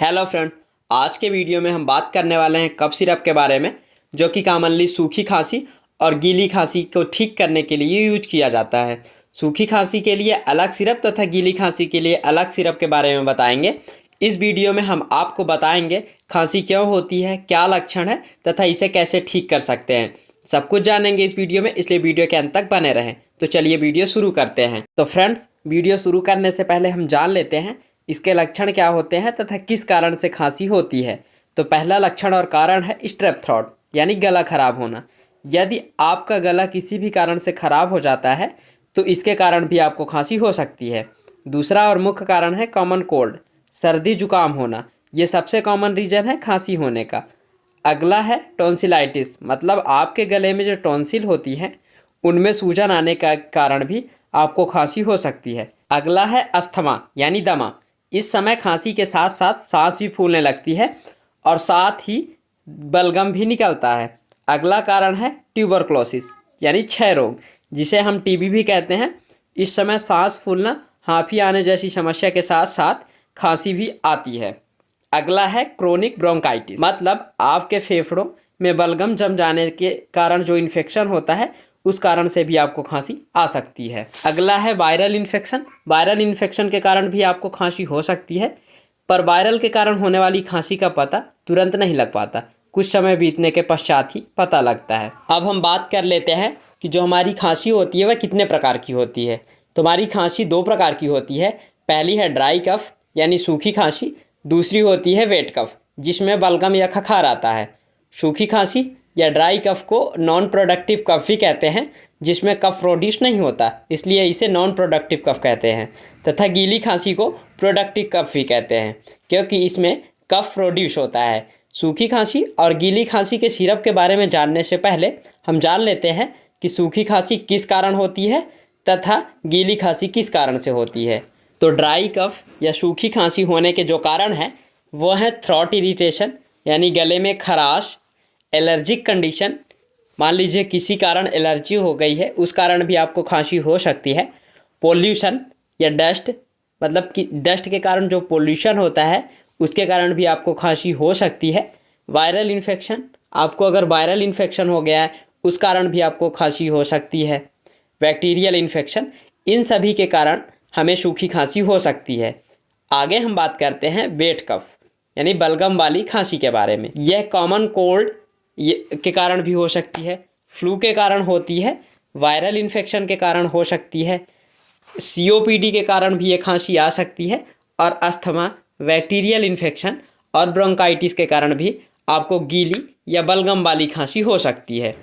Hello friend, आज के video में हम बात करने वाले हैं कफ सिरप के बारे में, जो कि कॉमनली सूखी खांसी और गीली खांसी को ठीक करने के लिए यूज किया जाता है। सूखी खांसी के लिए अलग सिरप तथा गीली खांसी के लिए अलग सिरप के बारे में बताएंगे। इस वीडियो में हम आपको बताएंगे खांसी क्यों होती है, क्या लक्षण है तथा इसे कैसे ठीक कर सकते हैं। सब कुछ जानेंगे इस वीडियो में, इसलिए वीडियो के अंत तक बने रहें। तो चलिए वीडियो शुरू करते हैं। तो फ्रेंड्स, वीडियो शुरू करने से पहले हम जान लेते हैं इसके लक्षण क्या होते हैं तथा किस कारण से खांसी होती है। तो पहला लक्षण और कारण है स्ट्रेप थ्रोट, यानी गला खराब होना। यदि आपका गला किसी भी कारण से खराब हो जाता है तो इसके कारण भी आपको खांसी हो सकती है। दूसरा और मुख्य कारण है कॉमन कोल्ड, सर्दी जुकाम होना। ये सबसे कॉमन रीज़न है खांसी होने का। अगला है टॉन्सिलाइटिस, मतलब आपके गले में जो टॉन्सिल होती हैं उनमें सूजन आने का कारण भी आपको खांसी हो सकती है। अगला है अस्थमा, यानी दमा। इस समय खांसी के साथ साथ सांस भी फूलने लगती है और साथ ही बलगम भी निकलता है। अगला कारण है ट्यूबरक्लोसिस, यानी क्षय रोग, जिसे हम टीबी भी कहते हैं। इस समय सांस फूलना, हांफी आने जैसी समस्या के साथ साथ खांसी भी आती है। अगला है क्रोनिक ब्रोंकाइटिस, मतलब आपके फेफड़ों में बलगम जम जाने के कारण जो इन्फेक्शन होता है उस कारण से भी आपको खांसी आ सकती है। अगला है वायरल इन्फेक्शन। वायरल इन्फेक्शन के कारण भी आपको खांसी हो सकती है, पर वायरल के कारण होने वाली खांसी का पता तुरंत नहीं लग पाता, कुछ समय बीतने के पश्चात ही पता लगता है। अब हम बात कर लेते हैं कि जो हमारी खांसी होती है वह कितने प्रकार की होती है। तो हमारी खांसी दो प्रकार की होती है। पहली है ड्राई कफ, यानी सूखी खांसी। दूसरी होती है वेट कफ, जिसमें बलगम या खखार आता है। सूखी खांसी या ड्राई कफ को नॉन प्रोडक्टिव कफ भी कहते हैं, जिसमें कफ प्रोड्यूस नहीं होता, इसलिए इसे नॉन प्रोडक्टिव कफ कहते हैं। तथा गीली खांसी को प्रोडक्टिव कफ भी कहते हैं, क्योंकि इसमें कफ प्रोड्यूस होता है। सूखी खांसी और गीली खांसी के सिरप के बारे में जानने से पहले हम जान लेते हैं कि सूखी खांसी किस कारण होती है तथा गीली खांसी किस कारण से होती है। तो ड्राई कफ या सूखी खांसी होने के जो कारण हैं वो हैं थ्रोट इरिटेशन, यानी गले में खराश। एलर्जिक कंडीशन, मान लीजिए किसी कारण एलर्जी हो गई है, उस कारण भी आपको खांसी हो सकती है। पोल्यूशन या डस्ट, मतलब कि डस्ट के कारण जो पोल्यूशन होता है उसके कारण भी आपको खांसी हो सकती है। वायरल इन्फेक्शन, आपको अगर वायरल इन्फेक्शन हो गया है उस कारण भी आपको खांसी हो सकती है। बैक्टीरियल इन्फेक्शन, इन सभी के कारण हमें सूखी खांसी हो सकती है। आगे हम बात करते हैं वेट कफ, यानी बलगम वाली खांसी के बारे में। यह कॉमन कोल्ड के कारण भी हो सकती है, फ्लू के कारण होती है, वायरल इन्फेक्शन के कारण हो सकती है, सीओपीडी के कारण भी ये खांसी आ सकती है, और अस्थमा, बैक्टीरियल इन्फेक्शन और ब्रोंकाइटिस के कारण भी आपको गीली या बलगम वाली खांसी हो सकती है।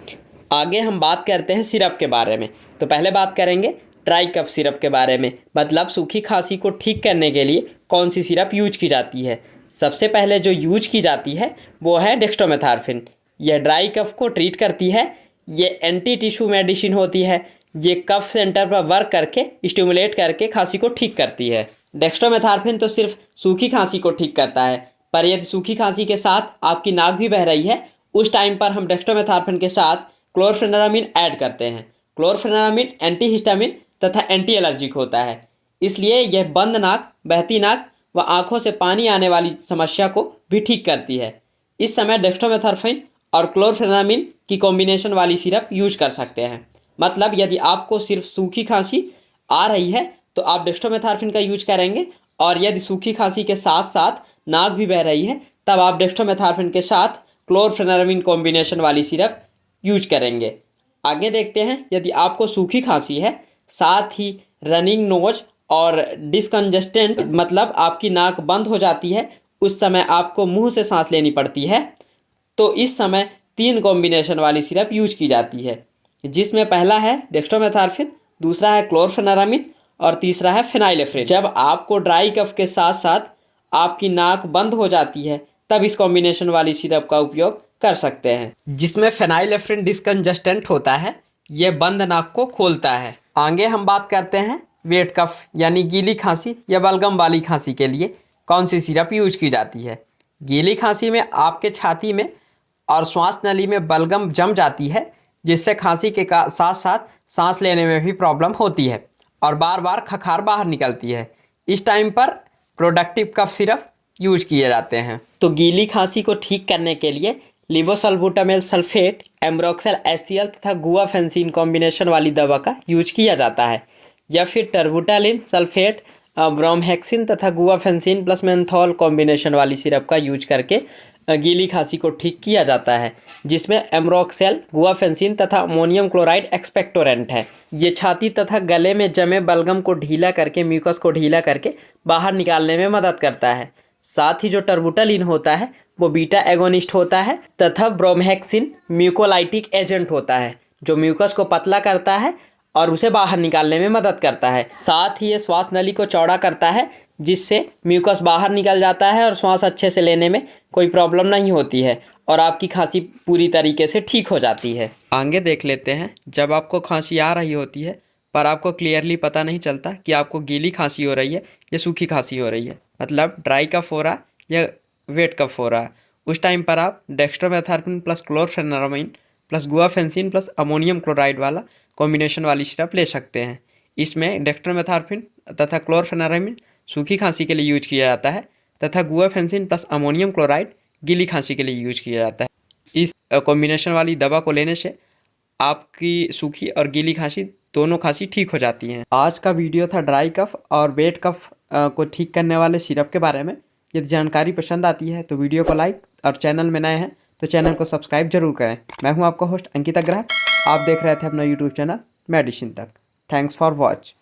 आगे हम बात करते हैं सिरप के बारे में। तो पहले बात करेंगे ड्राई कफ सिरप के बारे में, मतलब सूखी खांसी को ठीक करने के लिए कौन सी सिरप यूज की जाती है। सबसे पहले जो यूज की जाती है वो है डेक्स्ट्रोमेथार्फिन। यह ड्राई कफ को ट्रीट करती है। ये एंटी टिश्यू मेडिसिन होती है। ये कफ सेंटर पर वर्क करके स्टिमुलेट करके खांसी को ठीक करती है। डेक्स्ट्रोमेथार्फिन तो सिर्फ सूखी खांसी को ठीक करता है, पर यदि सूखी खांसी के साथ आपकी नाक भी बह रही है उस टाइम पर हम डेक्स्ट्रोमेथार्फिन के साथ क्लोरफेनेरामिन ऐड करते हैं। क्लोरफेनेरामिन एंटी हिस्टामिन तथा एंटी एलर्जिक होता है, इसलिए यह बंद नाक, बहती नाक व आँखों से पानी आने वाली समस्या को भी ठीक करती है। इस समय डेक्स्ट्रोमेथार्फिन और क्लोरफेनेरामिन की कॉम्बिनेशन वाली सिरप यूज कर सकते हैं। मतलब यदि आपको सिर्फ सूखी खांसी आ रही है तो आप डेक्स्ट्रोमेथार्फिन का यूज करेंगे, और यदि सूखी खांसी के साथ साथ नाक भी बह रही है तब आप डेक्स्ट्रोमेथार्फिन के साथ क्लोरफेनेरामिन कॉम्बिनेशन वाली सिरप यूज करेंगे। आगे देखते हैं, यदि आपको सूखी खांसी है साथ ही रनिंग नोज और डिसकंजेस्टेंट, मतलब आपकी नाक बंद हो जाती है, उस समय आपको मुंह से सांस लेनी पड़ती है, तो इस समय 3 कॉम्बिनेशन वाली सिरप यूज की जाती है, जिसमें पहला है डेक्स्ट्रोमेथार्फिन, दूसरा है क्लोरफेनेरामिन और तीसरा है फेनाइलेफ्रिन। जब आपको ड्राई कफ के साथ साथ आपकी नाक बंद हो जाती है तब इस कॉम्बिनेशन वाली सिरप का उपयोग कर सकते हैं, जिसमें फेनाइलेफ्रिन डिसकंजेस्टेंट होता है, ये बंद नाक को खोलता है। आगे हम बात करते हैं वेट कफ, यानी गीली खांसी या बलगम वाली खांसी के लिए कौन सी सिरप यूज की जाती है। गीली खांसी में आपके छाती में और श्वास नली में बलगम जम जाती है, जिससे खांसी के साथ साथ सांस लेने में भी प्रॉब्लम होती है और बार बार खखार बाहर निकलती है। इस टाइम पर प्रोडक्टिव कफ सिरप यूज किए जाते हैं। तो गीली खांसी को ठीक करने के लिए लिवोसल्बुटामेल सल्फेट, एम्ब्रोक्सेल HCl तथा गुआफेंसिन कॉम्बिनेशन वाली दवा का यूज किया जाता है, या फिर टर्बुटालिन सल्फेट, ब्रोमहेक्सिन तथा गुआफेंसिन प्लस मेंथॉल कॉम्बिनेशन वाली सिरप का यूज करके गीली खांसी को ठीक किया जाता है, जिसमें एम्ब्रोक्सेल, गुआफेंसिन तथा अमोनियम क्लोराइड एक्सपेक्टोरेंट है। ये छाती तथा गले में जमे बलगम को ढीला करके, म्यूकस को ढीला करके बाहर निकालने में मदद करता है। साथ ही जो टर्बुटालिन होता है वो बीटा एगोनिस्ट होता है तथा ब्रोमहेक्सिन म्यूकोलाइटिक एजेंट होता है, जो म्यूकस को पतला करता है और उसे बाहर निकालने में मदद करता है। साथ ही ये श्वास नली को चौड़ा करता है, जिससे म्यूकस बाहर निकल जाता है और श्वास अच्छे से लेने में कोई प्रॉब्लम नहीं होती है और आपकी खांसी पूरी तरीके से ठीक हो जाती है। आगे देख लेते हैं, जब आपको खांसी आ रही होती है पर आपको क्लियरली पता नहीं चलता कि आपको गीली खांसी हो रही है या सूखी खांसी हो रही है, मतलब ड्राई कफ हो रहा है या वेट कफ हो रहा है, उस टाइम पर आप dextromethorphan plus chlorpheniramine plus guaifenesin plus ammonium chloride वाला कॉम्बिनेशन वाली सिरप ले सकते हैं। इसमें डेक्स्ट्रोमेथार्फिन तथा क्लोरफेनारामाइन सूखी खांसी के लिए यूज किया जाता है तथा गुआफेंसिन प्लस अमोनियम क्लोराइड गीली खांसी के लिए यूज किया जाता है। इस कॉम्बिनेशन वाली दवा को लेने से आपकी सूखी और गीली खांसी दोनों खांसी ठीक हो जाती हैं। आज का वीडियो था ड्राई कफ और वेट कफ को ठीक करने वाले सिरप के बारे में। यदि जानकारी पसंद आती है तो वीडियो को लाइक और चैनल में नए हैं तो चैनल को सब्सक्राइब जरूर करें। मैं हूं आपका होस्ट अंकित अग्रवाल, आप देख रहे थे अपना यूट्यूब चैनल मेडिसिन तक। Thanks for watch.